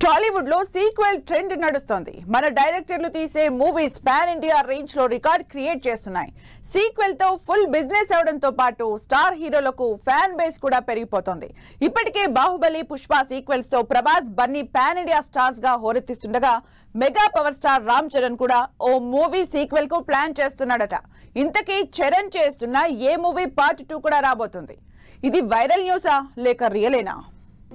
టాలీవుడ్ లో sequel trend నడుస్తోంది. మన డైరెక్టర్లు తీసే మూవీస్ పాన్ ఇండియా రేంజ్ లో రికార్డ్ క్రియేట్ చేస్తున్నాయి. సీక్వెల్ తో ఫుల్ బిజినెస్ అవడంతో పాటు స్టార్ హీరోలకు ఫ్యాన్ బేస్ కూడా పెరిగిపోతోంది. ఇప్పటికే బాహుబలి, పుష్ప సీక్వెల్స్ తో Prabhas, Bunny pan India stars గా హోరెత్తిస్తుండగా mega power star Ram Charan కూడా ఓ మూవీ సీక్వెల్ కు ప్లాన్ చేస్తున్నాడట. ఇంతకీ చరణ్ చేస్తున్న ఏ మూవీ పార్ట్ 2 కూడా రాబోతుంది. ఇది వైరల్ న్యూసా లేక రియలేనా?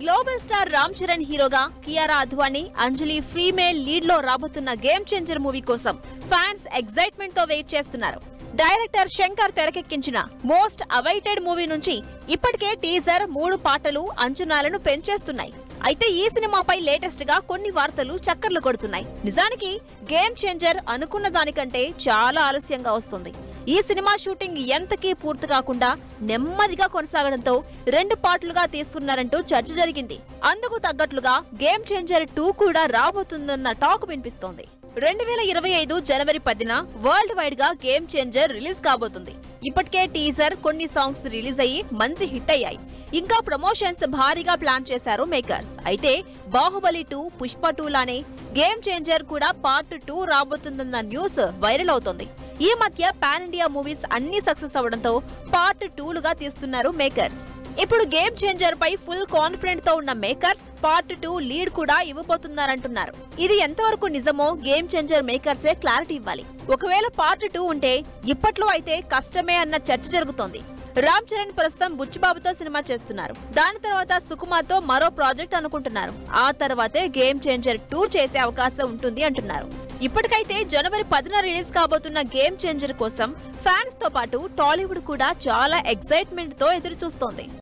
గ్లోబల్ స్టార్ రామ్ చరణ్ హీరోగా కియారా అద్వానీ, అంజలి ఫీమేల్ లీడ్ లో రాబోతున్న గేమ్ చేంజర్ మూవీ కోసం ఫ్యాన్స్ ఎక్సైట్మెంట్ తో వెయిట్ చేస్తున్నారు. డైరెక్టర్ శంకర్ తెరకెక్కించిన మోస్ట్ అవైటెడ్ మూవీ నుంచి ఇప్పటికే టీజర్ 3 పాటలు అంచనాలను పెంచేస్తున్నాయి. అయితే ఈ సినిమాపై లేటెస్ట్ గా కొన్ని వార్తలు చక్కర్లు కొడుతున్నాయి. నిజానికి గేమ్ చేంజర్ అనుకున్న దానికంటే చాలా ఆలస్యంగా వస్తుంది. ఈ సినిమా షూటింగ్ ఎంతకీ పూర్తి కాకుండా నెమ్మదిగా కొనసాగడంతో 2 పార్టులుగా తీస్తున్నారంటూ చర్చ జరిగింది. అందుకు తగ్గట్లుగా గేమ్ చేంజర్ 2 కూడా రాబోతుందన్న టాక్ వినిపిస్తోంది. 2025 జనవరి 10న వరల్డ్ వైడ్ గా గేమ్ చేంజర్ రిలీజ్ కాబోతుంది. ఇప్పటికే టీజర్, కొన్ని సాంగ్స్ రిలీజ్ అయ్యి మంచి హిట్ అయ్యాయి. ఇంకా ప్రమోషన్స్ భారీగా ప్లాన్ చేశారు మేకర్స్. అయితే బాహుబలి 2, పుష్ప 2 లానే గేమ్ చేంజర్ కూడా పార్ట్ 2 రాబోతుందన్న న్యూస్ వైరల్ అవుతోంది. ఈ మధ్య పాన్ ఇండియా మూవీస్ అన్ని సక్సెస్ అవడంతో పార్ట్ 2లుగా తీస్తున్నారు మేకర్స్. ఇప్పుడు గేమ్ చేంజర్ పై ఫుల్ కాన్ఫిడెంట్ తో ఉన్న మేకర్స్ పార్ట్ 2 లీడ్ కూడా ఇవ్వబోతున్నారంటున్నారు. ఇది ఎంతవరకు నిజమో గేమ్ చేంజర్ మేకర్సే క్లారిటీ ఇవ్వాలి. ఒకవేళ పార్ట్ 2 ఉంటే ఇప్పట్లో అయితే కష్టమే అన్న చర్చ జరుగుతోంది. రామ్ చరణ్ ప్రస్తుతం బుచ్చిబాబుతో సినిమా చేస్తున్నారు. దాని తర్వాత సుకుమార్ తో మరో ప్రాజెక్ట్ అనుకుంటున్నారు. ఆ తర్వాతే గేమ్ చేంజర్ 2 చేసే అవకాశం ఉంటుంది అంటున్నారు. ఇప్పటికైతే జనవరి 10న రిలీజ్ కాబోతున్న గేమ్ చేంజర్ కోసం ఫ్యాన్స్ తో పాటు టాలీవుడ్ కూడా చాలా ఎక్సైట్మెంట్ తో ఎదురు చూస్తోంది.